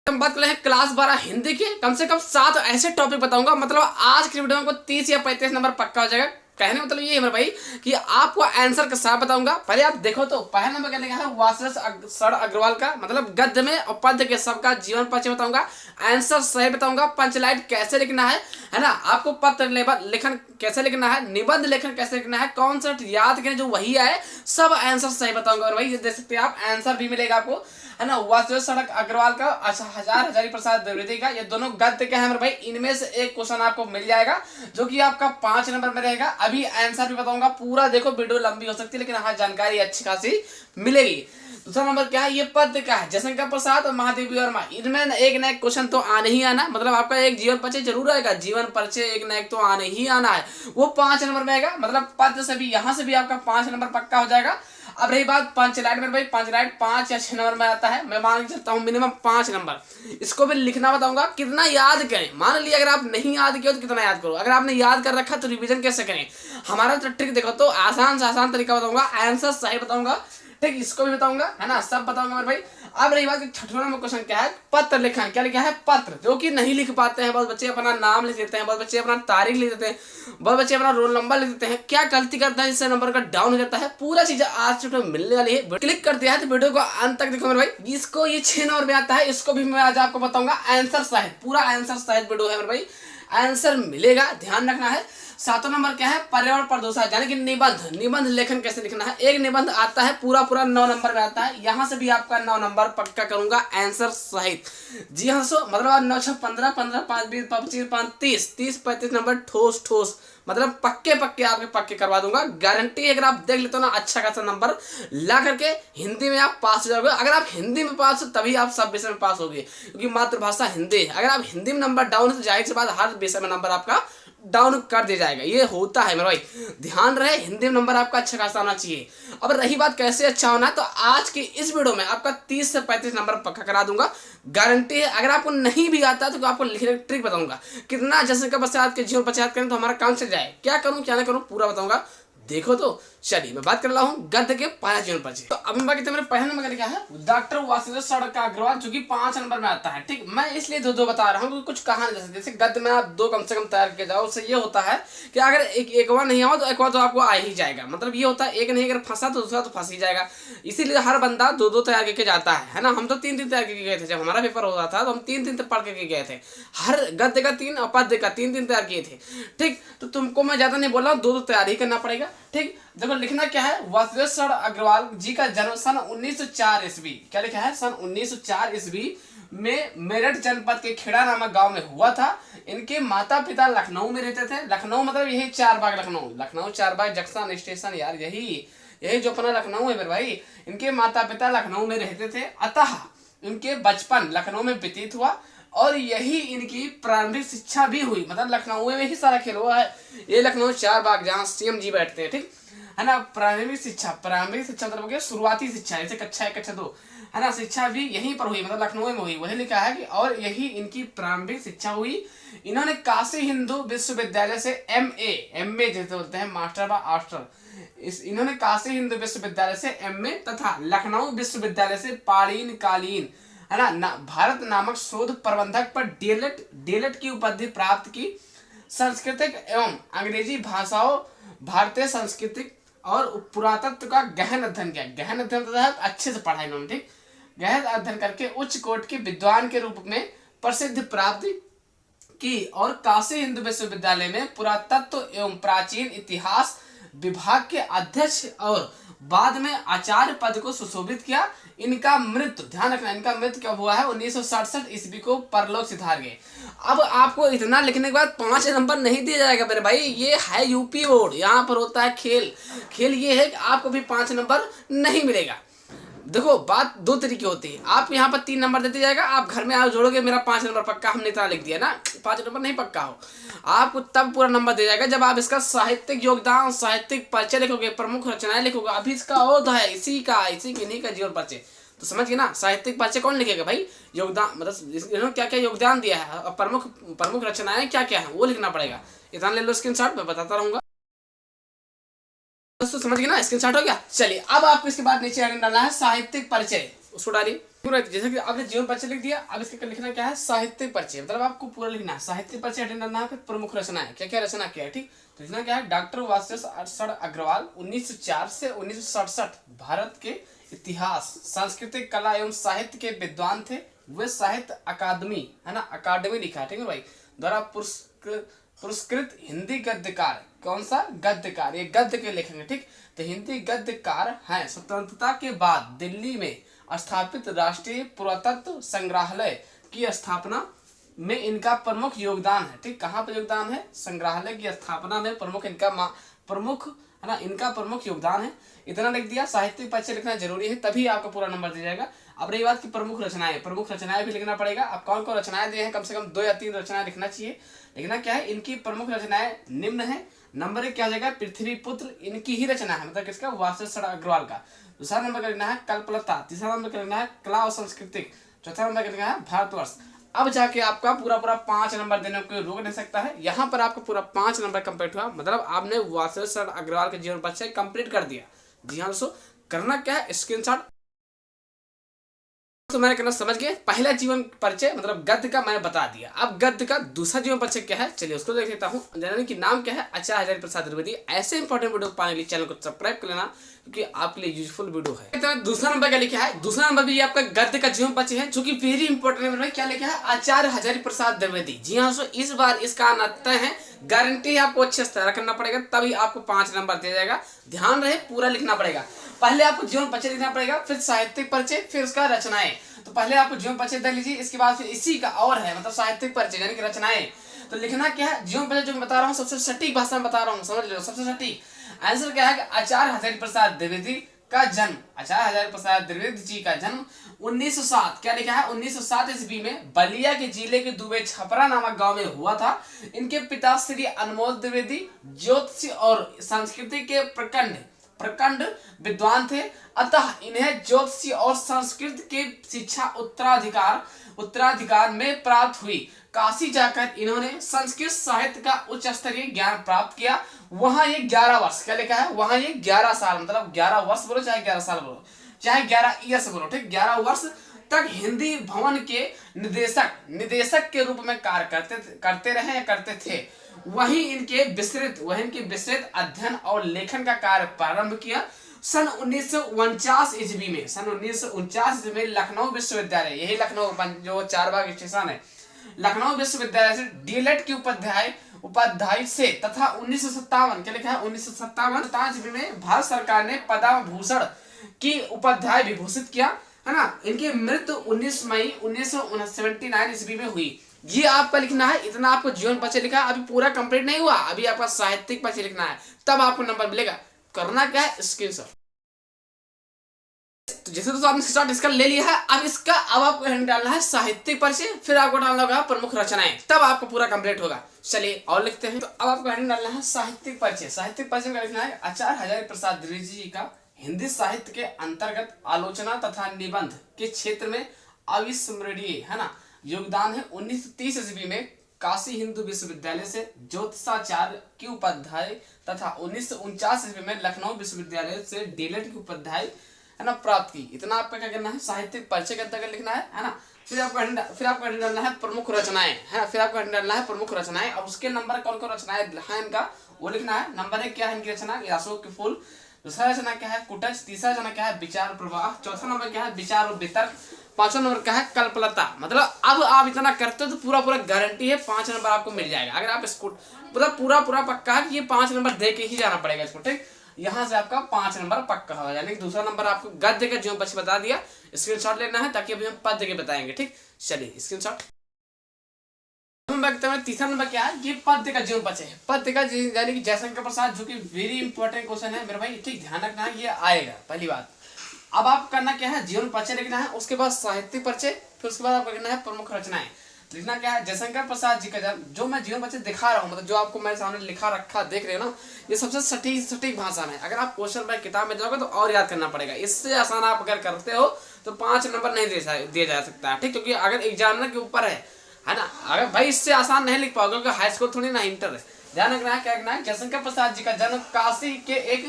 हम बात कर रहे हैं क्लास 12 हिंदी के कम से कम 7 ऐसे टॉपिक बताऊंगा। मतलब आज की वीडियो में आपको 30 या 35 नंबर पक्का हो जाएगा। कहने मतलब ये है मेरे भाई कि आपको आंसर के साथ बताऊंगा। पहले आप देखो तो पहला नंबर क्या लिखा है वासुदेव सर अग्रवाल का, मतलब गद्य में और पद्य के सबका जीवन परिचय बताऊंगा। आंसर सही बताऊंगा। पंचलाइन कैसे लिखना है ना, आपको पत्र लेखन कैसे लिखना है, निबंध लेखन कैसे लिखना है, कॉन्सेप्ट याद करें जो वही आए, सब आंसर सही बताऊंगा। और भाई ये देख सकते हैं आप, आंसर भी मिलेगा आपको, है ना। वासुदेव सड़क अग्रवाल का, हजारी प्रसाद द्विवेदी का, ये दोनों गद्य के हैं मेरे भाई। इनमें से एक क्वेश्चन आपको मिल जाएगा जो कि आपका 5 नंबर में रहेगा। अभी आंसर भी बताऊंगा, पूरा देखो, वीडियो लंबी हो सकती है लेकिन हाँ जानकारी अच्छी खासी मिलेगी। दूसरा नंबर क्या है, ये पद्य का है, जयशंकर प्रसाद और महादेवी वर्मा। इनमें एक न एक क्वेश्चन तो आने ही आना, मतलब आपका एक जीवन परिचय जरूर आएगा। जीवन परिचय एक न एक तो आने ही आना है, वो 5 नंबर में आएगा। मतलब पद्य से भी, यहाँ से भी आपका 5 नंबर पक्का हो जाएगा। अब रही बात पंचलाइन में, भाई पंचलाइन 5 या 6 नंबर में आता है। मैं मान के चलता हूँ मिनिमम 5 नंबर। इसको भी लिखना बताऊंगा, कितना याद करें। मान लिया अगर आप नहीं याद किया तो कितना याद करो, अगर आपने याद कर रखा तो रिवीजन कैसे करें। हमारा तो ट्रिक देखो तो आसान से आसान तरीका बताऊंगा, आंसर सही बताऊंगा, ठीक, इसको भी बताऊंगा, है ना, सब बताऊंगा मेरे भाई। अब रही बात कि छठवां नंबर क्वेश्चन क्या है, पत्र लिखना। क्या लिखा है, पत्र, जो कि नहीं लिख पाते हैं। बहुत बच्चे अपना नाम लिख देते हैं, बहुत बच्चे अपना तारीख लिख देते हैं, बहुत बच्चे अपना रोल नंबर लिख देते हैं। क्या गलती करता है जिससे नंबर का डाउन हो जाता है, पूरा चीज आज मिलने वाली है। क्लिक कर दिया है तो वीडियो को अंत तक देखो मेरे भाई। इसको ये 6 नंबर में आता है, इसको भी मैं आज आपको बताऊंगा। आंसर सहित, पूरा आंसर सहित वीडियो है मेरे भाई, आंसर मिलेगा, ध्यान रखना है। 7वां नंबर क्या है, पर्यावरण प्रदूषण, यानी कि निबंध। निबंध लेखन कैसे लिखना है, एक निबंध आता है पूरा 9 नंबर में आता है। यहाँ से भी आपका 9 नंबर पक्का करूंगा आंसर सहित। जी हाँ, सो मतलब 9 6 15 15 5 20 25 5 30 30 35 नंबर ठोस ठोस, मतलब पक्के पक्के आपके पक्के करवा दूंगा, गारंटी। अगर आप देख लेते हो ना अच्छा खासा नंबर ला करके, हिंदी में आप पास हो जाओगे। अगर आप हिंदी में पास हो तभी आप सब विषय में पास होगे, क्योंकि मातृभाषा हिंदी है। अगर आप हिंदी में नंबर डाउन है तो जाहिर सी बात हर विषय में नंबर आपका डाउन कर दिया जाएगा। ये होता है मेरे भाई, ध्यान रहे, हिंदी में नंबर आपका अच्छा खासा आना चाहिए। अब रही बात कैसे अच्छा होना है, तो आज की इस वीडियो में आपका 30 से 35 नंबर पक्का करा दूंगा, गारंटी है। अगर आपको नहीं भी आता तो आपको लिखने की ट्रिक बताऊंगा, कितना जयशंकर प्रसाद के जीवन परिचय करें तो हमारा काम चल जाए। क्या करूं क्या ना करूं पूरा बताऊंगा, देखो तो। चलिए मैं बात कर रहा हूँ गद्य के पहला जीवन परिचय। तो अब हम बात करते हैं, मेरे पहला नंबर लिखा है डॉक्टर वासुदेव सड़क अग्रवाल, जो कि 5 नंबर में आता है। ठीक, मैं इसलिए दो बता रहा हूँ क्योंकि कुछ कहानी जैसे गद्य में आप 2 कम से कम तैयार किया जाओ, उससे ये होता है कि अगर एक बार नहीं आओ तो एक बार तो आपको आ ही जाएगा। मतलब ये होता है, एक नहीं अगर फंसा तो दूसरा तो फंस ही जाएगा। इसीलिए हर बंदा 2 तैयार करके जाता है ना। हम तो 3 तैयार करके गए थे, जब हमारा पेपर हो रहा था तो हम 3 पढ़ करके गए थे। हर गद्य का 3 और पद्य का 3 तैयार किए थे। ठीक, तो तुमको मैं ज्यादा नहीं बोल रहा हूँ, 2 तैयार ही करना पड़ेगा। ठीक, देखो लिखना क्या है, वासुदेव सर अग्रवाल जी का जन्म सन 1904 ईस्वी। क्या लिखा है, सन 1904 ईस्वी में मेरठ जनपद के खेड़ा नामक गांव में हुआ था। इनके माता पिता लखनऊ में रहते थे। लखनऊ मतलब यही 4 बाग लखनऊ, लखनऊ 4 बाग जंक्शन स्टेशन, यार यही जो अपना लखनऊ है मेरे भाई। इनके माता पिता लखनऊ में रहते थे, अतः इनके बचपन लखनऊ में व्यतीत हुआ और यही इनकी प्रारंभिक शिक्षा भी हुई। मतलब लखनऊ में ही सारा खेल हुआ है। ये लखनऊ 4 बाग जहाँ सीएम जी बैठते हैं, ठीक है ना। प्रारंभिक शिक्षा मतलब क्या, शुरुआती शिक्षा, जैसे कक्षा 1 कक्षा 2, है ना, शिक्षा भी यहीं पर हुई, मतलब लखनऊ में हुई। वही लिखा है कि और यही इनकी प्रारंभिक शिक्षा हुई। इन्होंने काशी हिंदू विश्वविद्यालय से एमए जैसे बोलते हैं, मास्टर व आस्टर, इन्होंने काशी हिंदू विश्वविद्यालय से एमए तथा लखनऊ विश्वविद्यालय से पाणिनि कालीन, है ना, भारत नामक शोध प्रबंधक पर डीएलएड की उपाधि प्राप्त की। सांस्कृतिक एवं अंग्रेजी भाषाओं, भारतीय संस्कृति और पुरातत्व का गहन अध्ययन किया। गहन अध्ययन तथा अच्छे से पढ़ा इन्होंने, ठीक, गहन अध्ययन करके उच्च कोटि के विद्वान के रूप में प्रसिद्ध प्राप्त की और काशी हिंदू विश्वविद्यालय में पुरातत्व एवं प्राचीन इतिहास विभाग के अध्यक्ष और बाद में आचार्य पद को सुशोभित किया। इनका मृत्यु, ध्यान रखना, इनका मृत्यु कब हुआ है, 1967 ईस्वी को परलोक सिधार गए। अब आपको इतना लिखने के बाद 5 नंबर नहीं दिया जाएगा मेरे भाई, ये है यूपी बोर्ड, यहाँ पर होता है खेल ये है कि आपको भी 5 नंबर नहीं मिलेगा। देखो बात 2 तरीके होती है, आप यहाँ पर 3 नंबर देते जाएगा, आप घर में आओ जोड़ोगे मेरा 5 नंबर पक्का, हमने इतना लिख दिया ना, 5 नंबर नहीं पक्का हो, आपको तब पूरा नंबर दे जाएगा जब आप इसका साहित्यिक योगदान, साहित्यिक परिचय लिखोगे, प्रमुख रचनाएं लिखोगे। अभी इसका ओध है इसी किन्हीं का जीवन परिचय, तो समझ गए ना। साहित्यिक परिचय कौन लिखेगा भाई, योगदान, मतलब इन्होंने क्या क्या योगदान दिया है और प्रमुख रचनाएं क्या क्या है वो लिखना पड़ेगा। इतना ले लो स्क्रीनशॉट, मैं बताता रहूंगा। दोस्तों समझ गए ना, स्क्रीनशॉट हो गया। चलिए अब आपको इसके बाद नीचे डालना है साहित्यिक परिचय, उसको डालिए। जैसे कि आपने जीवन परिचय लिख दिया, अब इसके लिखना क्या है, साहित्यिक परिचय। मतलब आपको पूरा लिखना है, साहित्यिक परिचय अटेंड करना है, फिर प्रमुख रचनाएं, क्या क्या रचना किया है, ठीक। तो लिखना क्या है, डॉक्टर वासुदेव अग्रवाल 1904 से 1967 भारत के इतिहास, सांस्कृतिक, कला एवं साहित्य के विद्वान थे। वे साहित्य अकादमी, है ना, अकादमी लिखा है, ठीक है भाई, द्वारा पुरस्कृत हिंदी गद्यकार। कौन सा गद्यकार, ये गद्य के लेखन, ठीक। तो हिंदी गद्यकार हैं। स्वतंत्रता के बाद दिल्ली में स्थापित राष्ट्रीय पुरातत्व संग्रहालय की स्थापना में इनका प्रमुख योगदान है, ठीक। कहाँ पर योगदान है, संग्रहालय की स्थापना में प्रमुख इनका प्रमुख, है ना, इनका प्रमुख योगदान है। इतना लिख दिया। साहित्यिक परिचय लिखना जरूरी है, तभी आपको पूरा नंबर दिया जाएगा। अब रही बात की प्रमुख रचनाएं भी लिखना पड़ेगा। अब कौन कौन रचनाएं दिए हैं, कम से कम 2 या 3 रचनाएं लिखना चाहिए। लिखना क्या है, इनकी प्रमुख रचनाएं निम्न है। नंबर 1 क्या हो जाएगा, पृथ्वी पुत्र, इनकी ही रचना है, मतलब किसका, वासुदेव अग्रवाल का। दूसरा नंबर का लिखना है कल्पलता। तीसरा नंबर का लिखना है कला और संस्कृति। चौथा नंबर का लिखना है भारतवर्ष। अब जाके आपका पूरा 5 नंबर देने को रोक नहीं सकता है। यहाँ पर आपका पूरा 5 नंबर कंप्लीट हुआ, मतलब आपने वासुदेव अग्रवाल के जीवन परिचय कंप्लीट कर दिया। जी हाँ दोस्तों, करना क्या है, स्क्रीनशॉट तो मैंने करना समझ गए। पहला जीवन परिचय मतलब गद्य का मैंने बता दिया। अब गद्य का दूसरा जीवन परिचय क्या है, चलिए उसको देख लेता हूँ। जानने की नाम क्या है, आचार्य हजारी प्रसाद द्विवेदी। ऐसे इंपॉर्टेंट वीडियो पाने के लिए चैनल को सब्सक्राइब कर लेना, क्योंकि आपके लिए यूजफुल वीडियो है। तो दूसरा नंबर क्या लिखा है, दूसरा नंबर भी आपका गद्य का जीवन परिचय है, जो कि वेरी इंपॉर्टेंट है। क्या लिखा है, आचार्य हजारी प्रसाद द्विवेदी। जी हाँ दोस्तों, इस बार इसका आता है, गारंटी आपको अच्छे से तैयार करना पड़ेगा, तभी आपको 5 नंबर दिया जाएगा। ध्यान रहे, पूरा लिखना पड़ेगा। पहले आपको जीवन परिचय लिखना पड़ेगा, फिर साहित्यिक परिचय, फिर उसका रचनाएं। तो पहले आपको जीवन परिचय देख लीजिए, इसके बाद फिर इसी का और है, मतलब साहित्यिक परिचय यानी कि रचनाएं। तो लिखना क्या है, जीवन परिचय जो मैं बता रहा हूँ सबसे सटीक भाषा में बता रहा हूँ, समझ लो सबसे सटीक। आंसर क्या है कि आचार्य हजारी प्रसाद द्विवेदी का जन्म, आचार्य हजारी प्रसाद द्विवेदी जी का जन्म 1907, क्या लिखा है, 1907 ईस्वी में बलिया के जिले के दुबे छपरा नामक गांव में हुआ था। इनके पिता श्री अनमोल द्विवेदी ज्योतिषी और संस्कृति के प्रखंड विद्वान थे, अतः इन्हें ज्योतिषी और संस्कृत की शिक्षा उत्तराधिकार में प्राप्त हुई। काशी जाकर इन्होंने संस्कृत साहित्य का उच्च स्तरीय ज्ञान प्राप्त किया। वहां ये 11 वर्ष, क्या लिखा है, वहां ये 11 साल, मतलब 11 वर्ष बोलो चाहे 11 साल बोलो चाहे 11 ईयर्स बोलो, ठीक, 11 वर्ष तक हिंदी भवन के निदेशक के रूप में कार्य करते रहे या करते थे। वहीं इनके विस्तृत अध्ययन और लेखन का कार्य प्रारंभ किया। सन 1949 ईस्वी में, में लखनऊ विश्वविद्यालय, यही लखनऊ जो 4 बाग स्टेशन है, लखनऊ विश्वविद्यालय से डीएलएड की उपाध्याय से तथा 1957, क्या लिखा है, 1957 में भारत सरकार ने पद्म भूषण की उपाध्याय विभूषित किया, है ना। इनकी मृत्यु 19 मई 1979 ईस्वी में हुई। ये आपका लिखना है, इतना आपको जीवन परिचय लिखा है। अभी पूरा कंप्लीट नहीं हुआ, अभी आपका साहित्यिक परिचय लिखना है, तब आपको नंबर मिलेगा। करना क्या है, स्क्रीनशॉट। तो जैसे दोस्तों आपने स्क्रीनशॉट इसका ले लिया है, अब आपको हेडिंग डालना है साहित्यिक परिचय, फिर आपको डालना होगा प्रमुख रचनाएं, तब आपको पूरा कंप्लीट होगा। चलिए और लिखते हैं। तो अब आपको हेडिंग डालना है साहित्यिक परिचय। साहित्यिक परिचय का लिखना है, आचार्य हजारी प्रसाद द्विवेदी जी का हिंदी साहित्य के अंतर्गत आलोचना तथा निबंध के क्षेत्र में अविस्मरणीय, है ना, योगदान है। 1930 ईस्वी में काशी हिंदू विश्वविद्यालय से ज्योतिषाचार्य की उपाध्याय तथा 1949 ईस्वी में लखनऊ विश्वविद्यालय से डीएलएड की उपाध्याय, है ना, प्राप्त की। इतना आपका क्या करना है, साहित्यिक परिचय के अंतर्गत लिखना है ना। फिर आपको हेडिंग डालना है प्रमुख रचनाएं, है ना, फिर आपको हेडिंग डालना है प्रमुख रचनाएं। अब उसके नंबर कौन कौन रचनाएं है इनका वो लिखना है। नंबर 1 क्या है इनकी रचना, अशोक के फूल। दूसरा रचना क्या है, कुटज। तीसरा रचना क्या है, विचार प्रवाह। चौथा नंबर क्या है, विचार और वितर्क। 5वां नंबर क्या है, कल्पलता। मतलब अब आप इतना करते हो तो पूरा गारंटी है 5 नंबर आपको मिल जाएगा। अगर आप इसको मतलब पूरा पक्का है कि ये 5 नंबर दे के ही जाना पड़ेगा इसको, ठीक। यहाँ से आपका 5 नंबर पक्का होगा। यानी कि दूसरा नंबर आपको गद्य का जीवन परिचय बता दिया, स्क्रीनशॉट लेना है, ताकि अभी हम पद्य के बताएंगे, ठीक। चलिए स्क्रीनशॉट। तीसरा नंबर क्या है, ये पद्य का जीवन परिचय है। पद्य का यानी कि जयशंकर प्रसाद, जो कि वेरी इंपॉर्टेंट क्वेश्चन है मेरे भाई, ठीक, ध्यान रखना है, ये आएगा पहली बात। अब आप करना क्या है, जीवन परिचय लिखना है, उसके बाद साहित्यिक परिचय, फिर उसके बाद आपको लिखना है प्रमुख रचनाएं। लिखना क्या है, जयशंकर प्रसाद जी का जन्म, जो मैं जीवन परिचय दिखा रहा हूँ, मतलब जो आपको मेरे सामने लिखा रखा देख रहे हो ना, ये सबसे सटीक भाषा में। अगर आप क्वेश्चन पर किताब में जाओगे तो और याद करना पड़ेगा। इससे आसान आप अगर करते हो तो 5 नंबर नहीं दिया जा सकता है, ठीक, क्योंकि अगर एग्जामिनर के ऊपर है ना। अगर भाई इससे आसान नहीं लिख पाओगे, क्योंकि हाई स्कूल थोड़ी ना इंटर है। ध्यान रखना है, क्या रखना है, जयशंकर प्रसाद जी का जन्म काशी के एक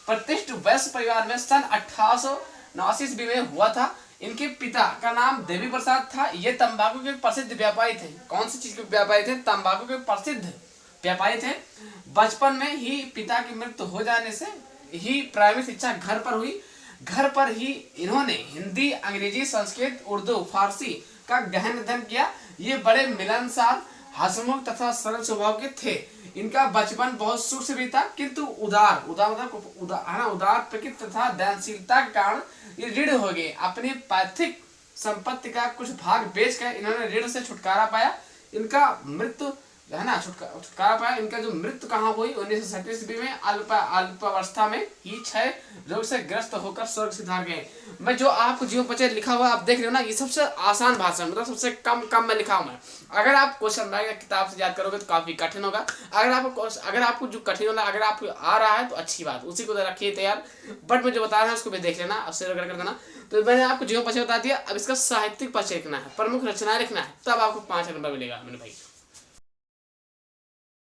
प्रतिष्ठित वैश्य परिवार में सन 1889 ईस्वी में हुआ था। इनके पिता का नाम देवी प्रसाद था। ये तंबाकू के प्रसिद्ध व्यापारी थे। कौन सी चीज के व्यापारी थे? तंबाकू के प्रसिद्ध व्यापारी थे। बचपन में ही पिता की मृत्यु हो जाने से ही प्राइमरी शिक्षा घर पर हुई। घर पर ही इन्होंने हिंदी, अंग्रेजी, संस्कृत, उर्दू, फारसी का गहन अध्ययन किया। ये बड़े मिलनसार, हंसमुख तथा सरल स्वभाव के थे। इनका बचपन बहुत सुख से बीता, किंतु उदार प्रकृति तथा दानशीलता के कारण ये ऋण हो गए। अपनी पैतृक संपत्ति का कुछ भाग बेचकर इन्होंने ऋण से छुटकारा पाया। इनका मृत्यु है ना छुटकारा पाया। इनका जो मृत्यु कहाँ हुई? 1937 ईस्वी में अल्पावस्था में ही क्षय रोग से ग्रस्त होकर स्वर्ग सिधार गए। मैं जो आपको जीवन परिचय लिखा हुआ आप देख रहे हो ना, ये सबसे आसान भाषा मतलब सबसे कम में लिखा हूँ मैं। अगर आप क्वेश्चन बैंक किताब से याद करोगे तो काफी कठिन होगा। अगर आपको जो कठिन होगा, अगर आपको आ रहा है तो अच्छी बात, उसी को रखिए तैयार। बट मैं जो बता रहा हूँ उसको भी देख लेना, उससे कर देना। तो मैंने आपको जीवन परिचय बता दिया। अब इसका साहित्यिक परिचय लिखना है, प्रमुख रचनाएं लिखना है, तब आपको 5 नंबर मिलेगा मेरे भाई।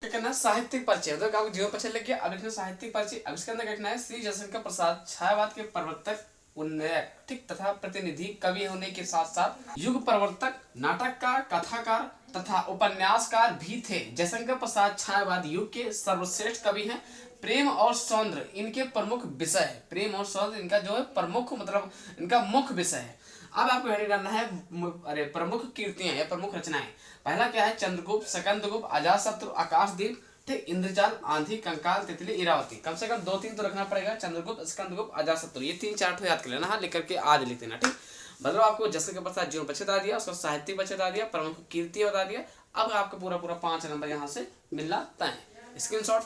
क्या करना है? साहित्यिक परिचय। मतलब आपको जीवन परिचय लिख गया, अब लिखना साहित्यिक परिचय। अब इसके अंदर लिखना है श्री जयशंकर प्रसाद छायावाद के प्रवर्तक, उन्नयक ठीक तथा प्रतिनिधि कवि होने के साथ साथ युग प्रवर्तक, नाटककार, कथाकार तथा उपन्यासकार भी थे। जयशंकर प्रसाद छायावाद युग के सर्वश्रेष्ठ कवि हैं। प्रेम और सौंदर्य इनके प्रमुख विषय है। प्रेम और सौंदर्य इनका जो है प्रमुख मतलब इनका मुख्य विषय है। अब आपको हेडिंग करना है प्रमुख कीर्तियां या प्रमुख रचनाएं। पहला क्या है? चंद्रगुप्त, सकंदगुप्त, अजातशत्रु, आकाशदीप, ठीक, इंद्रजाल, आंधी, कंकाल, तितली, इरावती। कम से कम 2-3 तो रखना पड़ेगा। चंद्रगुप्त, सकंदगुप्त, अजातशत्रु, ये 3-4 ठो याद कर लेना। हाँ, लिख करके आज लिख देना। ठीक, मतलब आपको जयशंकर प्रसाद जीवन परिचय बता दिया, उसका साहित्य परिचय बता दिया, प्रमुख कीर्ति बता दिया। अब आपको पूरा 5 नंबर यहाँ से मिलना तय है। स्क्रीनशॉट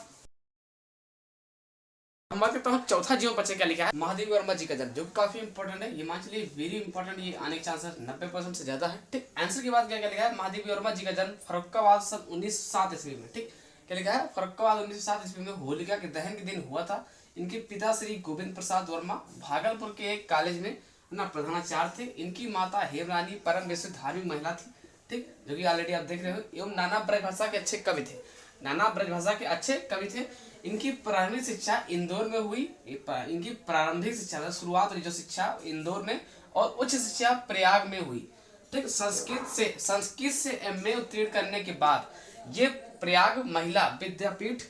हम बात करता हूँ चौथा जीवन परिचय क्या लिखा है? महादेवी वर्मा जी का जन्म, जो काफी इंपॉर्टेंट है। ये मान चलिए वेरी इंपॉर्टेंट, ये आने के चांसेस 90% से ज्यादा है। ठीक, आंसर की बात क्या लिखा है? महादेवी वर्मा जी का जन्म फर्रुखाबाद सन 1907 ईस्वी में। ठीक, क्या लिखा है? फर्रुखाबाद 1907 ईस्वी में होलिका के दहन के दिन हुआ था। इनके पिता श्री गोविंद प्रसाद वर्मा भागलपुर के एक कॉलेज में ना प्रधानाचार्य थे। इनकी माता हेमरानी परम विश्व धार्मिक महिला थी। ठीक, जो कि ऑलरेडी आप देख रहे हो। एवं नाना ब्रजभाषा के अच्छे कवि थे। नाना ब्रजभाषा के अच्छे कवि थे। इनकी प्रारंभिक शिक्षा इंदौर में हुई। इनकी प्रारंभिक शिक्षा शुरुआत हुई जो शिक्षा इंदौर में, और उच्च शिक्षा प्रयाग में हुई। ठीक, संस्कृत से एमए उत्तीर्ण करने के बाद ये प्रयाग महिला विद्यापीठ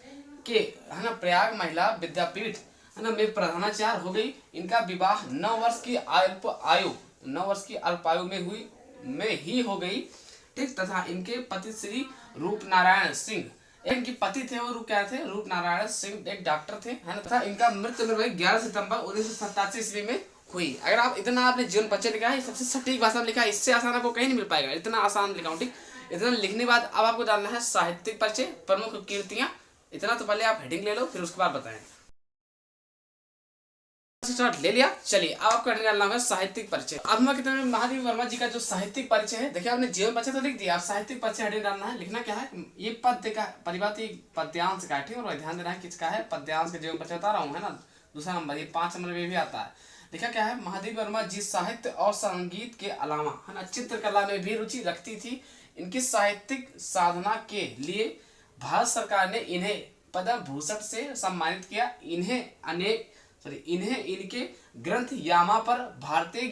के है ना में प्रधानाचार्य हो गई। इनका विवाह 9 वर्ष की अल्प आयु में ही हो गई। ठीक, तथा इनके पति श्री रूपनारायण सिंह, इनके पति थे वो क्या थे? रूपनारायण सिंह, एक डॉक्टर थे, है ना। तथा इनका मृत्यु 11 सितंबर 1987 ईस्वी में हुई। अगर आप इतना आपने जीवन परिचय लिखा है, सबसे सटीक भाषा में लिखा है, इससे आसान आपको कहीं नहीं मिल पाएगा। इतना आसान लिखा हूँ। ठीक, इतना लिखने के बाद अब आपको डालना है साहित्यिक परिचय, प्रमुख कीर्तियां। इतना तो पहले आप हेडिंग ले लो, फिर उसके बाद बताएं। स्टार्ट ले लिया। चलिए अब आपको डालना होगा साहित्यिक परिचय। अब हम कितने महादेवी वर्मा जी का जो साहित्यिक परिचय है, देखिए आपने जीवन परिचय तो लिख दिया, आप साहित्यिक परिचय हेडिंग डालना है। लिखना क्या है? ये पद्य का परिभाषा पद्यांश का है। ठीक, और ध्यान देना है किसका है? पद्यांश का जीवन परिचय बता रहा हूँ, है ना। दूसरा नंबर, ये 5 नंबर में भी आता है। लिखा क्या है? महादेवी वर्मा जी साहित्य और संगीत के अलावा है ना चित्रकला में भी रुचि रखती थी। इनकी साहित्यिक साधना के लिए भारत सरकार ने इन्हें पद्म भूषण से सम्मानित किया। इन्हें इनके ग्रंथ यामा पर भारतीय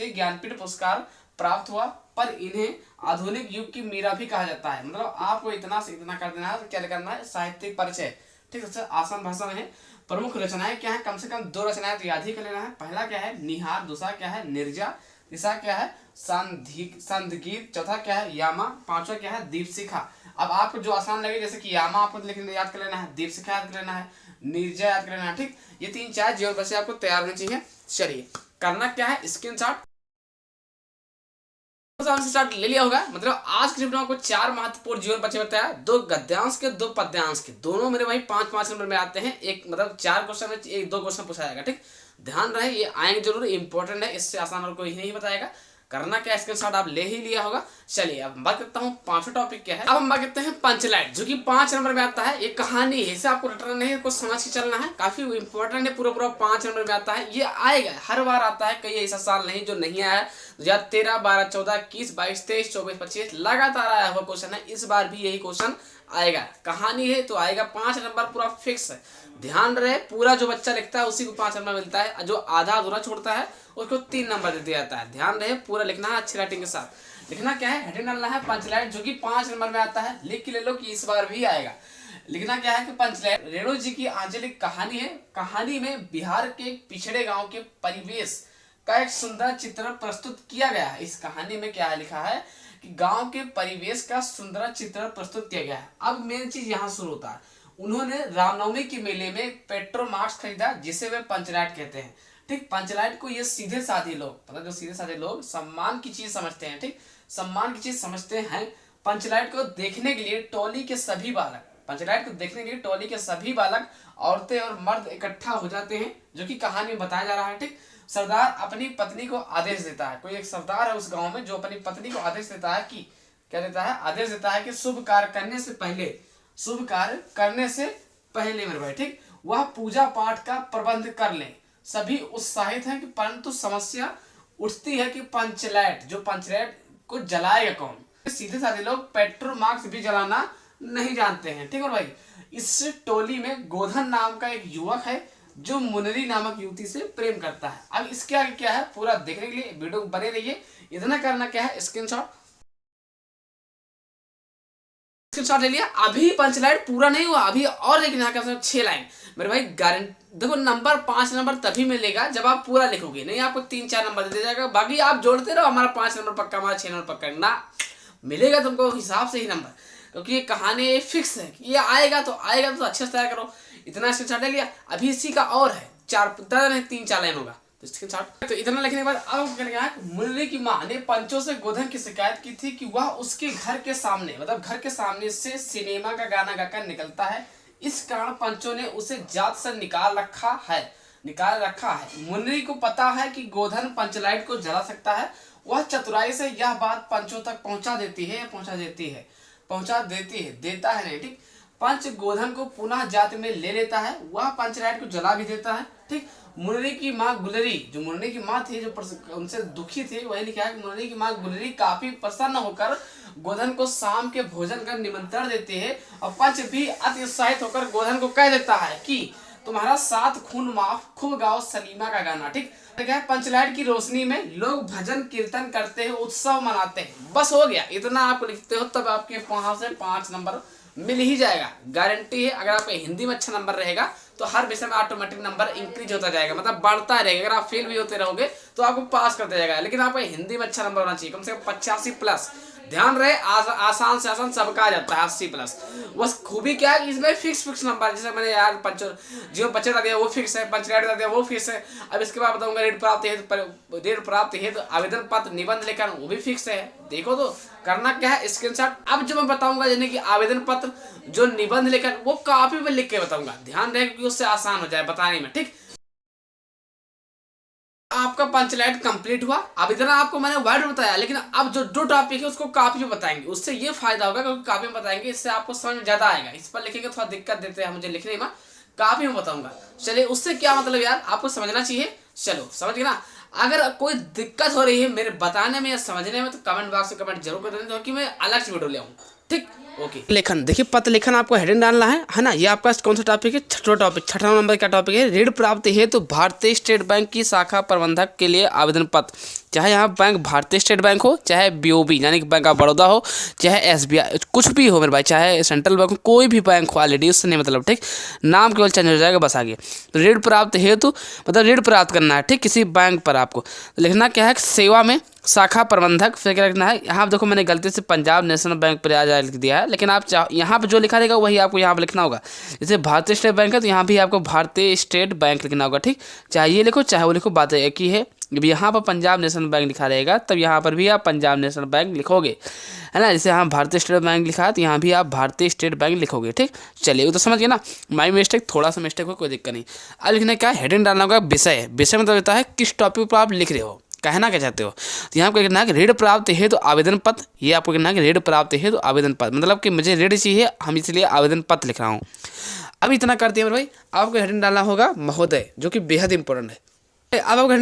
ज्ञानपीठ पुरस्कार प्राप्त हुआ। पर इन्हें आधुनिक युग की मीरा भी कहा जाता है। मतलब आपको इतना से इतना कर देना है। क्या करना है? साहित्यिक परिचय। ठीक है, आसान भाषा में है। प्रमुख रचनाएं क्या है? कम से कम 2 रचनाएं तो याद ही कर लेना है। पहला क्या है? निहार, दूसरा क्या है? निर्जा, तीसरा क्या है? संधगीत, चौथा क्या है? यामा, पांचवा क्या है? दीपशिखा। अब आपको जो आसान लगे, जैसे कि यामा आपको लिखने याद कर लेना है, दीपशिखा याद कर लेना है, निर्जा याद कर लेना है। ठीक, ये 3-4 जीवन परिचय आपको तैयार होनी चाहिए। चलिए करना क्या है? स्क्रीनशॉट स्टार्ट ले लिया होगा। मतलब आज के वीडियो में आपको 4 महत्वपूर्ण जीवन परिचय बताया, 2 गद्यांश के, 2 पद्यांश के। दोनों मेरे भाई 5-5 नंबर में आते हैं। एक मतलब 4 क्वेश्चन में 1-2 क्वेश्चन पूछा जाएगा। ठीक, ध्यान रहे, ये आएंगे जरूर, इंपॉर्टेंट है, इससे आसान और कोई नहीं बताएगा। करना क्या? स्क्रीनशॉट आप ले ही लिया होगा। चलिए अब बात करता हूँ 5वां टॉपिक क्या है। अब हम बात करते हैं पंचलाइन, जो कि 5 नंबर में आता है। ये कहानी है, इसे आपको रटना नहीं है, कुछ समझ के चलना है। काफी इंपॉर्टेंट है, पूरा 5 नंबर में आता है। ये आएगा, हर बार आता है, कई ऐसा साल नहीं जो नहीं आया है। 2013, 12, 14, 21, 22, 23, 24, 25 लगातार आया हुआ क्वेश्चन है। इस बार भी यही क्वेश्चन आएगा। कहानी है तो आएगा 5 नंबर, पूरा फिक्स है। ध्यान रहे, पूरा जो बच्चा लिखता है उसी को 5 नंबर मिलता है, जो आधा अधूरा छोड़ता है उसको 3 नंबर दे दिया जाता है। ध्यान रहे, पूरा लिखना है अच्छी राइटिंग के साथ। लिखना क्या है, हेडिंग डालना है पंचलाइट, जो कि 5 नंबर में आता है। लिख के ले लो कि इस बार भी आएगा। लिखना क्या है कि पंचलाइट रेणु जी की आंचलिक कहानी है। कहानी में बिहार के पिछड़े गांव के परिवेश का एक सुंदर चित्रण प्रस्तुत किया गया है। इस कहानी में क्या है लिखा है कि गांव के परिवेश का सुंदर चित्रण प्रस्तुत किया गया है। अब मेन चीज यहाँ शुरू होता है। उन्होंने रामनवमी के मेले में पेट्रोमाक्स खरीदा, जिसे वे पंचलाइट कहते हैं। ठीक, पंचलाइट को ये सीधे साधे लोग, मतलब जो सीधे साधे लोग सम्मान की चीज समझते हैं, ठीक, सम्मान की चीज समझते हैं। पंचलाइट को देखने के लिए टोली के सभी बालक, पंचलाइट को देखने के लिए टोली के सभी बालक, औरतें और मर्द इकट्ठा हो जाते हैं, जो कि कहानी में बताया जा रहा है। ठीक, सरदार अपनी पत्नी को आदेश देता है, कोई एक सरदार है उस गांव में जो अपनी पत्नी को आदेश देता है कि क्या देता है, आदेश देता है कि शुभ कार्य करने से पहले, शुभ कार्य करने से पहले मेरे भाई, ठीक, वह पूजा पाठ का प्रबंध कर ले। सभी उत्साहित हैं कि परंतु समस्या उठती है कि पंचलाइट, जो पंचलाइट को जलाएगा कौन। सीधे साधे लोग पेट्रोमाक्स भी जलाना नहीं जानते हैं। ठीक है भाई, इस टोली में गोधन नाम का एक युवक है जो मुनरी नामक युवती से प्रेम करता है। अब इसके आगे क्या है पूरा देखने के लिए वीडियो बने रहिए। इतना करना क्या है, स्क्रीनशॉट ले लिया। अभी पंचलाइट पूरा नहीं हुआ, अभी और लेकिन यहाँ का 6 लाइन मेरे भाई गारंटी। देखो नंबर 5 नंबर तभी मिलेगा जब आप पूरा लिखोगे, नहीं आपको 3-4 नंबर दे जाएगा। बाकी आप जोड़ते रहो, हमारा 5 नंबर पक्का, हमारा 6 नंबर पक्का ना मिलेगा तुमको हिसाब से ही नंबर, क्योंकि ये कहानी फिक्स है कि ये आएगा तो आएगा, तो अच्छे से तैयार करो। इतना स्क्रीनशॉट ले लिया। अभी इसी का और है 3-4 लाइन होगा, तो स्क्रीनशॉट। तो इतना लिखने के बाद अब क्या लिखा है, मुरली की मां ने पंचों से गोधन की शिकायत की थी कि वह उसके घर के सामने, मतलब घर के सामने से सिनेमा का गाना गाकर निकलता है। इस कारण पंचों ने उसे जात से निकाल रखा है। मुरली को पता है कि गोधन पंचलाइट को जला सकता है। वह चतुराई से यह बात पंचों तक पहुंचा देती है, देता है नहीं, ठीक। पंच गोधन को पुनः जात में ले लेता है, वह पंचलाइट को जला भी देता है। ठीक, मुरली की माँ गुलरी, जो मुरली की माँ थी, जो उनसे दुखी थी, वही लिखा है कि मुरली की माँ गुलरी काफी प्रसन्न होकर गोधन को शाम के भोजन का निमंत्रण देते हैं। और पंच भी अति उत्साहित होकर गोधन को कह देता है कि तुम्हारा 7 खून माफ, खूब गाओ सलीमा का गाना। ठीक, पंचलाइट की रोशनी में लोग भजन कीर्तन करते हैं, उत्सव मनाते हैं। बस हो गया, इतना आप लिखते हो तब आपके वहां से 5 नंबर मिल ही जाएगा, गारंटी है। अगर आपके हिंदी में अच्छा नंबर रहेगा तो हर विषय में ऑटोमेटिक नंबर इंक्रीज होता जाएगा, मतलब बढ़ता रहेगा। अगर आप फेल भी होते रहोगे तो आपको पास करते जाएगा, लेकिन आपको हिंदी में अच्छा नंबर होना चाहिए, कम से कम 85+। ध्यान रहे, आसान से आसान सबका आ जाता है 80+। बस खूबी क्या है, इसमें फिक्स नंबर, जैसे मैंने यार जो बच्चे बता दिया वो फिक्स है, पंचलाइट बता दिया वो फिक्स है। अब इसके बाद बताऊंगा ऋण प्राप्त हेतु आवेदन पत्र निबंध लेखन, वो भी फिक्स है। देखो तो करना क्या है, स्क्रीनशॉट। अब जो मैं बताऊंगा यानी कि आवेदन पत्र, जो निबंध लेखन, वो कॉपी में लिख के बताऊंगा। ध्यान रहे कि उससे आसान हो जाए बताने में। ठीक, आपका पंचलाइट कंप्लीट हुआ। अब इतना आपको मैंने वर्ड बताया, लेकिन अब जो टॉपिक है उसको कॉपी में बताएंगे। उससे ये फायदा होगा क्योंकि कॉपी में बताएंगे, इससे आपको समझ में ज्यादा आएगा। इस पर लिखेंगे थोड़ा दिक्कत देते हैं मुझे लिखने में, कॉपी में बताऊंगा। चलिए, उससे क्या मतलब यार आपको समझना चाहिए। चलो समझ गए ना। अगर कोई दिक्कत हो रही है मेरे बताने में या समझने में तो कमेंट बॉक्स में कमेंट जरूर कर देना, क्योंकि मैं अलग से वीडियो ले आऊँ। ठीक, ओके। लेखन देखिए, पत्र लेखन आपको हेडिंग डालना है ना। ये आपका कौन सा टॉपिक है, छठा नंबर का टॉपिक है। ऋण प्राप्त है तो भारतीय स्टेट बैंक की शाखा प्रबंधक के लिए आवेदन पत्र। चाहे यहाँ बैंक भारतीय स्टेट बैंक हो, चाहे BOB यानी कि बैंक ऑफ बड़ौदा हो, चाहे SBI, कुछ भी हो मेरे भाई, चाहे सेंट्रल बैंक हो, कोई भी बैंक हो, ऑलरेडी उससे नहीं मतलब। ठीक, नाम केवल चेंज हो जाएगा बस। आगे तो ऋण प्राप्त हेतु मतलब ऋण प्राप्त करना है, ठीक, किसी बैंक पर आपको तो लिखना क्या है, सेवा में शाखा प्रबंधक। फिर क्या लिखना है, यहाँ देखो मैंने गलती से पंजाब नेशनल बैंक पर आ लिख दिया है, लेकिन आप यहाँ पे जो लिखा रहेगा वही आपको यहाँ पे लिखना होगा। जैसे भारतीय स्टेट बैंक है तो यहाँ भी आपको भारतीय स्टेट बैंक लिखना होगा। ठीक, चाहे ये लिखो चाहे वो लिखो, बात एक ही है। जब यहाँ पर पंजाब नेशनल बैंक लिखा रहेगा तब यहाँ पर भी आप पंजाब नेशनल बैंक लिखोगे, है ना। जैसे यहाँ भारतीय स्टेट बैंक लिखा है तो यहाँ भी आप भारतीय स्टेट बैंक लिखोगे। ठीक, चलिए वो तो समझ गए ना। माई मिस्टेक, थोड़ा सा मिस्टेक हो, कोई दिक्कत नहीं। अब लिखने क्या हेडिंग डालना होगा, विषय। विषय मतलब होता है किस टॉपिक पर आप लिख रहे हो, कहना क्या चाहते हो। तो यहाँ पर कहना है कि ऋण प्राप्त है तो आवेदन पत्र। ये आपको कहना है कि ऋण प्राप्त है तो आवेदन पत्र, मतलब कि मुझे ऋण चाहिए, हम इसलिए आवेदन पत्र लिख रहा हूँ। अब इतना करते हैं मेरे भाई, आपको हेडिंग डालना होगा महोदय, जो कि बेहद इंपॉर्टेंट है। अब आपको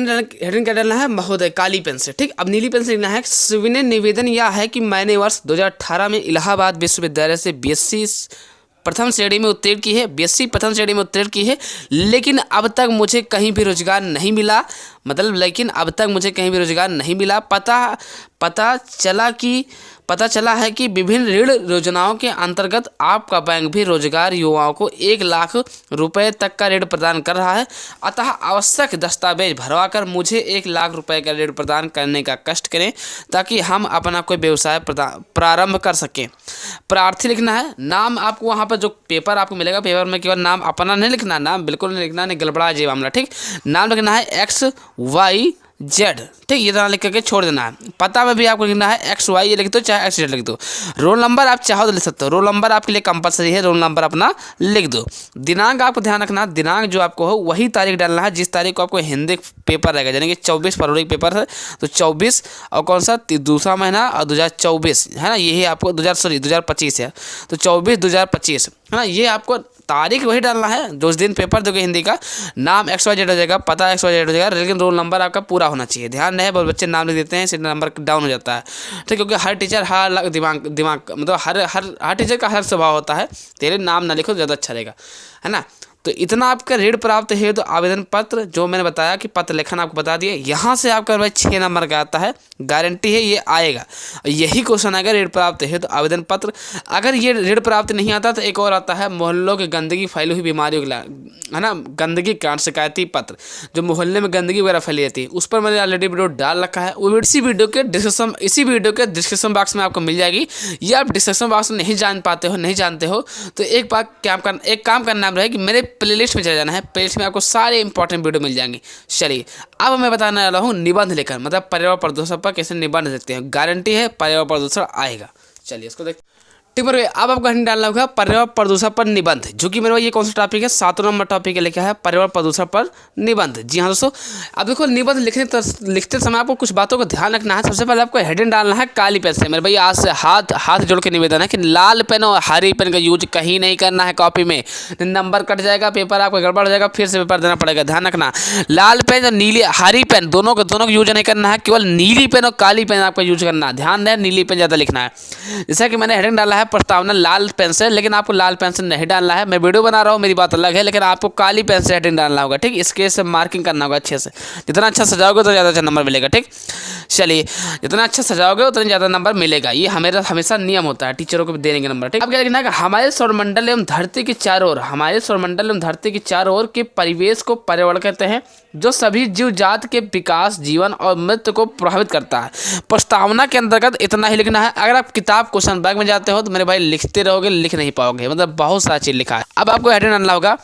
हेडिंग क्या डालना है, महोदय, काली पेन से। ठीक, अब नीली पेन से लिखना है, सविनय निवेदन यह है कि मैंने वर्ष 2018 में इलाहाबाद विश्वविद्यालय से बीएससी प्रथम श्रेणी में उत्तीर्ण की है, बीएससी प्रथम श्रेणी में उत्तीर्ण की है, लेकिन अब तक मुझे कहीं भी रोजगार नहीं मिला। मतलब लेकिन अब तक मुझे कहीं भी रोजगार नहीं मिला। पता चला है कि विभिन्न ऋण योजनाओं के अंतर्गत आपका बैंक भी रोजगार युवाओं को 1 लाख रुपए तक का ऋण प्रदान कर रहा है। अतः आवश्यक दस्तावेज भरवाकर मुझे 1 लाख रुपए का ऋण प्रदान करने का कष्ट करें ताकि हम अपना कोई व्यवसाय प्रारंभ कर सकें। प्रार्थी लिखना है। नाम आपको वहाँ पर जो पेपर आपको मिलेगा, पेपर में केवल नाम अपना नहीं लिखना, नाम बिल्कुल नहीं लिखना, नहीं गड़बड़ा जाए मामला। ठीक, नाम लिखना है XYZ। ठीक, ये तरह लिख करके छोड़ देना है। पता में भी आपको लिखना है XY ये लिख दो, चाहे XZ लिख दो। रोल नंबर आप चाहो तो लिख सकते हो, रोल नंबर आपके लिए कंपलसरी है, रोल नंबर अपना लिख दो। दिनांक आपको ध्यान रखना, दिनांक जो आपको हो वही तारीख डालना है जिस तारीख को आपको हिंदी पेपर रहेगा, यानी कि 24 फरवरी का पेपर है तो 24 और कौन सा दूसरा महीना और 2024 है ना, यही आपको 2025 है तो 24/2025 है ना, ये आपको तारीख वही डालना है जो उस दिन पेपर दोगे हिंदी का। नाम XYZ हो जाएगा, पता XYZ हो जाएगा, लेकिन रोल नंबर आपका पूरा होना चाहिए। ध्यान रहे, बहुत बच्चे नाम लिख देते हैं, इससे नंबर डाउन हो जाता है। ठीक, क्योंकि हर टीचर हर दिमाग मतलब हर टीचर का हर स्वभाव होता है। तेरे नाम ना लिखो तो ज़्यादा अच्छा रहेगा, है ना। तो इतना आपका ऋण प्राप्त है तो आवेदन पत्र जो मैंने बताया कि पत्र लेखन आपको बता दिए, यहाँ से आपका भाई 6 नंबर का आता है, गारंटी है ये आएगा। यही क्वेश्चन आएगा, ऋण प्राप्त है तो आवेदन पत्र। अगर ये ऋण प्राप्त नहीं आता तो एक और आता है, मोहल्लों की गंदगी फैली हुई बीमारियों के, है ना, गंदगी कांड शिकायती पत्र, जो मोहल्ले में गंदगी वगैरह फैली रहती है, उस पर मैंने ऑलरेडी वीडियो डाल रखा है। वो इसी वीडियो के डिस्क्रिप्शन बॉक्स में आपको मिल जाएगी। ये आप डिस्क्रिप्शन बॉक्स में नहीं जानते हो तो एक काम करना रहे कि मेरे प्लेलिस्ट में चले जाना है। प्लेलिस्ट में आपको सारे इंपॉर्टेंट वीडियो मिल जाएंगे। चलिए अब मैं बताने वाला हूँ निबंध लेकर, मतलब पर्यावरण प्रदूषण पर कैसे निबंध देते हैं। गारंटी है पर्यावरण प्रदूषण आएगा। चलिए इसको देखते। ठीक है, अब आपको हिंट डालना होगा पर्यावरण प्रदूषण पर निबंध, जो कि मेरे भाई ये कौन सा टॉपिक है, 7 नंबर टॉपिक है, लिखा है पर्यावरण प्रदूषण पर निबंध। जी हाँ दोस्तों, अब देखो निबंध लिखते समय आपको कुछ बातों को ध्यान रखना है। सबसे पहले आपको हेडिंग डालना है काली पेन से। मेरे भाई आज से हाथ जोड़ के निवेदन है कि लाल पेन और हरी पेन का यूज कहीं नहीं करना है कॉपी में, नंबर कट जाएगा, पेपर आपका गड़बड़ हो जाएगा, फिर से पेपर देना पड़ेगा। ध्यान रखना, लाल पेन और नीली हरी पेन दोनों को यूज नहीं करना है, केवल नीली पेन और काली पेन आपका यूज करना है। ध्यान दें, नीली पेन ज़्यादा लिखना है। जैसा कि मैंने हेडिंग डाला है प्रस्तावना लाल पेन से, लेकिन आपको लाल पेन से नहीं डालना है। मैं वीडियो बना रहा हूँ, मेरी बात अलग है, लेकिन आपको काली पेन से हेडिंग डालना होगा। ठीक, इसके से मार्किंग करना होगा अच्छे से। जितना अच्छा सजाओगे तो ज़्यादा अच्छा नंबर मिलेगा। ठीक, चलिए जितना अच्छा सजाओगे उतना ज़्यादा नंबर मिलेगा, ये हमेशा नियम होता है टीचरों को देने का नंबर। ठीक, अब क्या लिखना है, हमारे सौरमंडल एवं धरती के चारों ओर के परिवेश को पर्यावरण कहते हैं, जो सभी जीव जात के विकास, जीवन और मृत्यु को प्रभावित करता है। प्रस्तावना के अंतर्गत इतना ही लिखना है। अगर आप किताब क्वेश्चन बैंक में जाते हो तो मेरे भाई लिखते रहोगे, लिख नहीं पाओगे, मतलब बहुत सारा चीज़ लिखा है। अब आपको हेडिंग डालना होगा।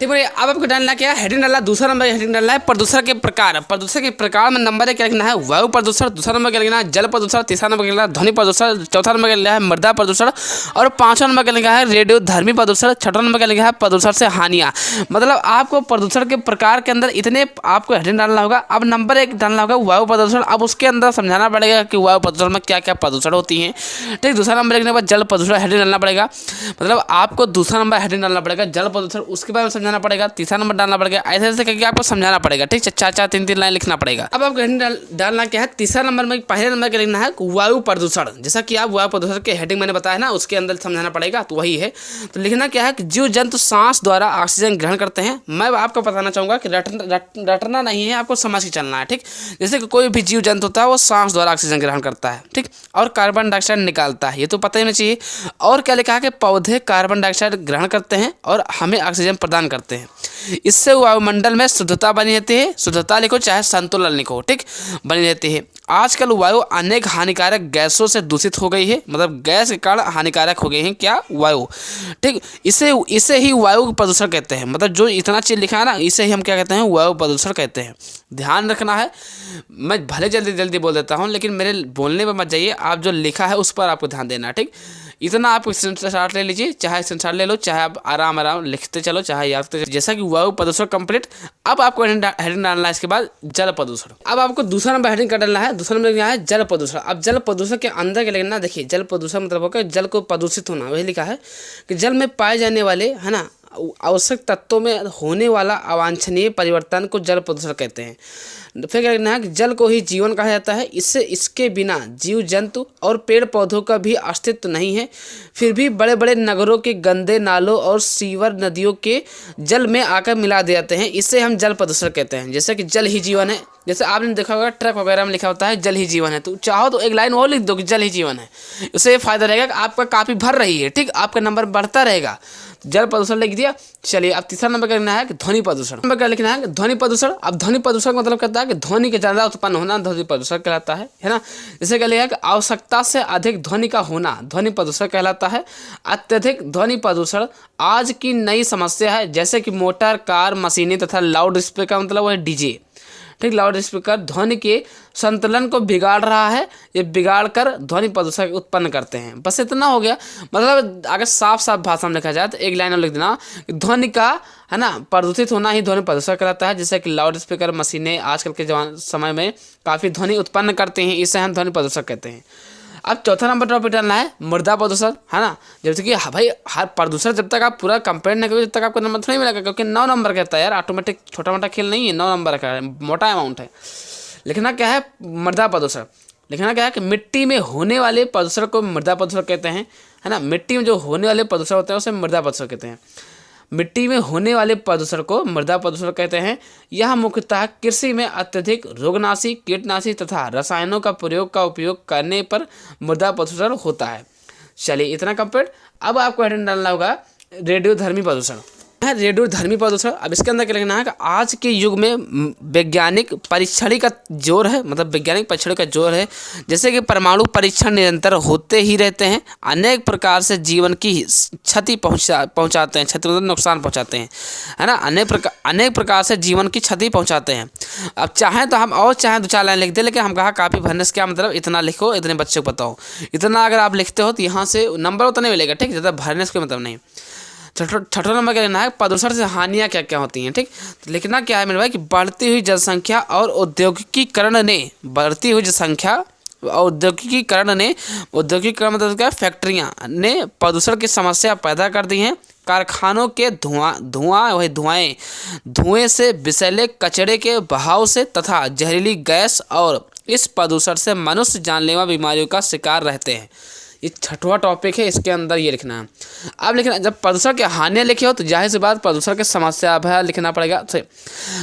ठीक है, अब आपको डालना क्या है, हेडिंग डालना। दूसरा नंबर हेडिंग डालना है प्रदूषण के प्रकार। प्रदूषण के प्रकार में नंबर एक क्या लिखना है, वायु प्रदूषण। दूसरा नंबर क्या लिखना है, जल प्रदूषण। तीसरा नंबर क्या लिखना है, ध्वनि प्रदूषण। चौथा नंबर क्या लिखना है, मृदा प्रदूषण। और 5वां नंबर क्या लिखा है, रेडियोधर्मी प्रदूषण। 6वां नंबर क्या लिखा है, प्रदूषण से हानियाँ। मतलब आपको प्रदूषण के प्रकार के अंदर इतने आपको हेडिंग डालना होगा। अब नंबर 1 डालना होगा वायु प्रदूषण। अब उसके अंदर समझाना पड़ेगा कि वायु प्रदूषण में क्या क्या प्रदूषण होती है। ठीक, दूसरा नंबर लिखने के बाद जल प्रदूषण हेडिंग डालना पड़ेगा, मतलब आपको दूसरा नंबर हेडिंग डालना पड़ेगा जल प्रदूषण, उसके बारे में समझाना पड़ेगा। तीसरा नंबर डालना पड़ेगा, ऐसे करके आपको समझाना पड़ेगा। ठीक, 4 3 लाइन लिखना पड़ेगा। अब आपको हेडिंग डालना क्या है, तीसरा नंबर में पहले नंबर क्या लिखना है, वायु प्रदूषण। जैसा कि आप वायु प्रदूषण के हेडिंग मैंने बताया ना, उसके अंदर समझाना पड़ेगा, तो वही है। तो लिखना क्या है कि जीव जंतु सांस द्वारा ऑक्सीजन ग्रहण करते हैं। मैं आपको बताना चाहूँगा कि रटना नहीं है, आपको समझ के चलना है। ठीक, जैसे कि कोई भी जीव जंतु होता है वो सांस द्वारा ऑक्सीजन ग्रहण करता है। ठीक, और कार्बन डाइऑक्साइड निकालता है, ये तो पता ही नहीं चाहिए। और क्या लिखा है कि पौधे कार्बन डाइऑक्साइड ग्रहण करते हैं और हमें ऑक्सीजन प्रदान करते हैं। इससे वायुमंडल में शुद्धता बनी रहती है। शुद्धता लिखो चाहे संतुलन लिखो, ठीक, बनी रहती है। आजकल वायु अनेक हानिकारक गैसों से दूषित हो गई है, मतलब गैस के कारण हानिकारक हो गई है क्या, वायु। ठीक, इसे ही वायु प्रदूषण कहते हैं। मतलब जो इतना चीज़ लिखा है ना, इसे ही हम क्या कहते हैं, वायु प्रदूषण कहते हैं। ध्यान रखना है, मैं भले जल्दी बोल देता हूँ, लेकिन मेरे बोलने पर मत जाइए, आप जो लिखा है उस पर आपको ध्यान देना है। ठीक, इतना आप स्क्रीनशॉट ले लीजिए, चाहे स्क्रीनशॉट ले लो, चाहे आप आराम लिखते चलो, चाहे याद करते चलो। जैसा कि वायु प्रदूषण कंप्लीट। अब आपको हेडिंग डालना है, इसके बाद जल प्रदूषण। अब आपको दूसरा नंबर हेडिंग कर डालना है। दूसरा नंबर क्या है, जल प्रदूषण। अब जल प्रदूषण के अंदर क्या लिखना, देखिए जल प्रदूषण मतलब होगा जल को प्रदूषित होना। वही लिखा है कि जल में पाए जाने वाले, है ना, आवश्यक तत्वों में होने वाला अवांछनीय परिवर्तन को जल प्रदूषण कहते हैं। फिर क्या कहना है कि जल को ही जीवन कहा जाता है। इससे इसके बिना जीव जंतु और पेड़ पौधों का भी अस्तित्व नहीं है। फिर भी बड़े बड़े नगरों के गंदे नालों और सीवर नदियों के जल में आकर मिला दिए जाते हैं। इससे हम जल प्रदूषण कहते हैं। जैसे कि जल ही जीवन है, जैसे आपने देखा होगा ट्रक वगैरह में लिखा होता है जल ही जीवन है, तो चाहो तो एक लाइन और लिख दो कि जल ही जीवन है। उससे ये फायदा रहेगा कि आपका काफ़ी भर रही है, ठीक, आपका नंबर बढ़ता रहेगा। जल प्रदूषण लिख दिया। चलिए अब तीसरा नंबर क्या लिखना है कि ध्वनि प्रदूषण। नंबर क्या लिखना है कि ध्वनि प्रदूषण। अब ध्वनि प्रदूषण का मतलब कहता है कि ध्वनि के ज़्यादा उत्पन्न होना ध्वनि प्रदूषण कहलाता है ना। जैसे क्या लिखा है कि आवश्यकता से अधिक ध्वनि का होना ध्वनि प्रदूषण कहलाता है। अत्यधिक ध्वनि प्रदूषण आज की नई समस्या है, जैसे कि मोटर, कार, मशीनें तथा लाउड स्पीकर, मतलब वो है डीजे, ठीक। लाउड स्पीकर ध्वनि के संतुलन को बिगाड़ रहा है। ये बिगाड़ कर ध्वनि प्रदूषण उत्पन्न करते हैं। बस इतना हो गया। मतलब अगर साफ साफ भाषा में लिखा जाए तो एक लाइन और लिख देना, ध्वनि का है ना प्रदूषित होना ही ध्वनि प्रदूषण कहलाता है। जैसे कि लाउड स्पीकर, मशीनें आजकल के समय में काफ़ी ध्वनि उत्पन्न करते हैं, इससे हम ध्वनि प्रदूषण कहते हैं। अब चौथा नंबर टॉपिक डालना है मृदा प्रदूषण, है ना। जैसे कि भाई हर प्रदूषण जब तक आप पूरा कंपेयर नहीं करोगे, जब तक आपको नंबर थोड़ी मिलेगा, क्योंकि 9 नंबर कहता है यार, ऑटोमेटिक छोटा मोटा खेल नहीं है, 9 नंबर का है, मोटा अमाउंट है। लिखना क्या है मृदा प्रदूषण। लिखना क्या है कि मिट्टी में होने वाले प्रदूषण को मृदा प्रदूषण कहते हैं, है ना। मिट्टी में जो होने वाले प्रदूषण होते हैं उसे मृदा प्रदूषण कहते हैं। मिट्टी में होने वाले प्रदूषण को मृदा प्रदूषण कहते हैं। यह मुख्यतः कृषि में अत्यधिक रोगनाशी, कीटनाशी तथा रसायनों का उपयोग करने पर मृदा प्रदूषण होता है। चलिए इतना कंप्लीट। अब आपको हेडिंग डालना होगा रेडियोधर्मी प्रदूषण है। रेडियोधर्मी प्रदूषण। अब इसके अंदर क्या लिखना है कि आज के युग में वैज्ञानिक परीक्षण का जोर है, मतलब वैज्ञानिक परीक्षण का जोर है। जैसे कि परमाणु परीक्षण निरंतर होते ही रहते हैं, अनेक प्रकार से जीवन की क्षति पहुंचाते हैं, क्षति मतलब नुकसान पहुंचाते हैं, है ना। अनेक प्रकार से जीवन की क्षति पहुंचाते हैं। अब चाहें तो हम और चाहें 2-4 लाइन लिख दें, लेकिन हम कहा काफ़ी भरने से क्या मतलब इतना लिखो, इतने बच्चों को बताओ। इतना अगर आप लिखते हो तो यहाँ से नंबर उतना मिलेगा, ठीक। ज़्यादा भरने से कोई मतलब नहीं। छठा नंबर क्या लेना है प्रदूषण से हानियाँ क्या क्या होती हैं, ठीक। तो लिखना क्या है मेरे भाई कि बढ़ती हुई जनसंख्या और औद्योगिकीकरण मतलब क्या, फैक्ट्रियाँ ने प्रदूषण की समस्या पैदा कर दी हैं। कारखानों के धुएं से विषैले कचरे के बहाव से तथा जहरीली गैस और इस प्रदूषण से मनुष्य जानलेवा बीमारियों का शिकार रहते हैं। ये छठवां टॉपिक है, इसके अंदर ये लिखना है। अब लिखना, जब प्रदूषण की हानियाँ लिखी हो तो जाहिर सी बात प्रदूषण की समस्या भी लिखना पड़ेगा।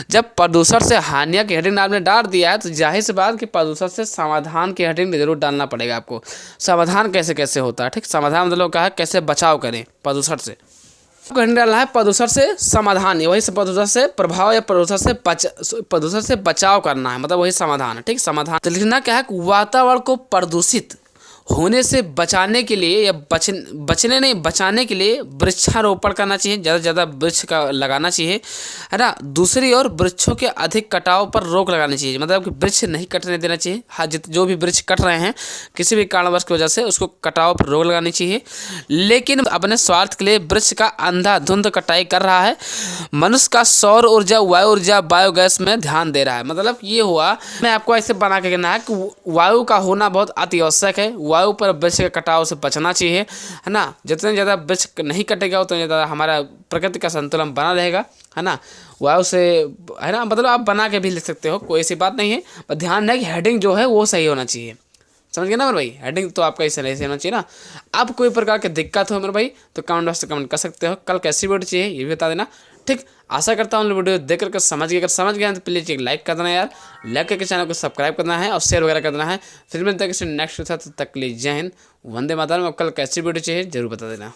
जब प्रदूषण से हानियाँ की हेडिंग आपने डाल दिया है तो जाहिर सी बात कि प्रदूषण से समाधान की हेडिंग जरूर डालना पड़ेगा आपको। समाधान कैसे कैसे होता है, ठीक। समाधान मतलब कहा कैसे बचाव करें प्रदूषण से। आपको हेडिंग डालना है प्रदूषण से समाधान, वही से प्रदूषण से प्रभाव या प्रदूषण से बचाव करना है, मतलब वही समाधान है, ठीक। समाधान तो लिखना क्या है, वातावरण को प्रदूषित होने से बचाने के लिए या बचाने के लिए वृक्षारोपण करना चाहिए, ज़्यादा से ज़्यादा वृक्ष का लगाना चाहिए, है ना। दूसरी ओर वृक्षों के अधिक कटाव पर रोक लगानी चाहिए, मतलब कि वृक्ष नहीं कटने देना चाहिए। हाँ, जो भी वृक्ष कट रहे हैं किसी भी कारणवश की वजह से उसको कटाव पर रोक लगानी चाहिए। लेकिन अपने स्वार्थ के लिए वृक्ष का अंधाधुंध कटाई कर रहा है। मनुष्य का सौर ऊर्जा, वायु ऊर्जा, बायोगैस में ध्यान दे रहा है। मतलब ये हुआ, मैं आपको ऐसे बना के कहना है कि वायु का होना बहुत अति आवश्यक है। वायु पर वृक्ष के कटाव से बचना चाहिए, है ना। जितने ज़्यादा वृक्ष नहीं कटेगा उतने ज़्यादा हमारा प्रकृति का संतुलन बना रहेगा, है ना। वायु से, है ना, मतलब आप बना के भी लिख सकते हो, कोई ऐसी बात नहीं है। पर ध्यान है कि हेडिंग जो है वो सही होना चाहिए, समझ गए ना मेरे भाई। हेडिंग तो आपका इस तरह से होना चाहिए ना। अब कोई प्रकार की दिक्कत हो मेरे भाई तो कमेंट बॉक्स से कमेंट कर सकते हो। कल कैसी वीडियो चाहिए ये भी बता देना, ठीक। आशा करता हूँ वीडियो देख करके समझ गए। अगर समझ गए तो प्लीज़ एक लाइक कर देना यार, लाइक करके चैनल को सब्सक्राइब करना है और शेयर वगैरह कर देना है। फिर मिलते हैं किसी नेक्स्ट वीडियो, तब तक के लिए जय हिंद, वंदे मातरम। कल कैसी वीडियो चाहिए जरूर बता देना।